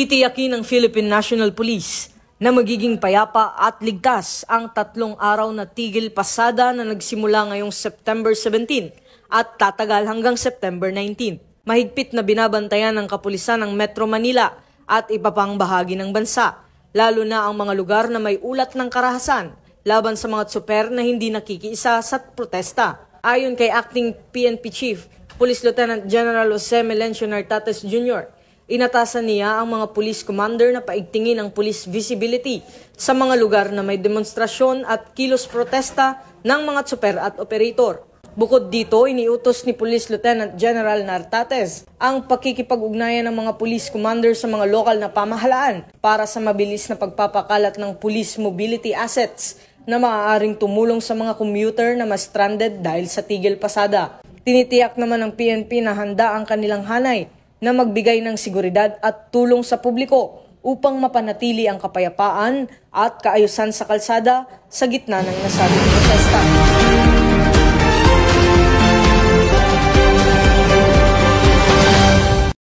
Titiyakin ng Philippine National Police na magiging payapa at ligtas ang 3 araw na tigil pasada na nagsimula ngayong September 17 at tatagal hanggang September 19. Mahigpit na binabantayan ng kapulisan ng Metro Manila at iba pang bahagi ng bansa, lalo na ang mga lugar na may ulat ng karahasan laban sa mga tsuper na hindi nakikiisa sa protesta. Ayon kay Acting PNP Chief, Police Lieutenant General Jose Melencio Nartates Jr., inatasan niya ang mga police commander na paigtingin ang police visibility sa mga lugar na may demonstrasyon at kilos protesta ng mga tsuper at operator. Bukod dito, iniutos ni Police Lieutenant General Nartates ang pakikipag-ugnayan ng mga police commander sa mga lokal na pamahalaan para sa mabilis na pagpapakalat ng police mobility assets na maaaring tumulong sa mga commuter na ma-stranded dahil sa tigil pasada. Tinitiyak naman ng PNP na handa ang kanilang hanay na magbigay ng seguridad at tulong sa publiko upang mapanatili ang kapayapaan at kaayusan sa kalsada sa gitna ng nasabing protesta.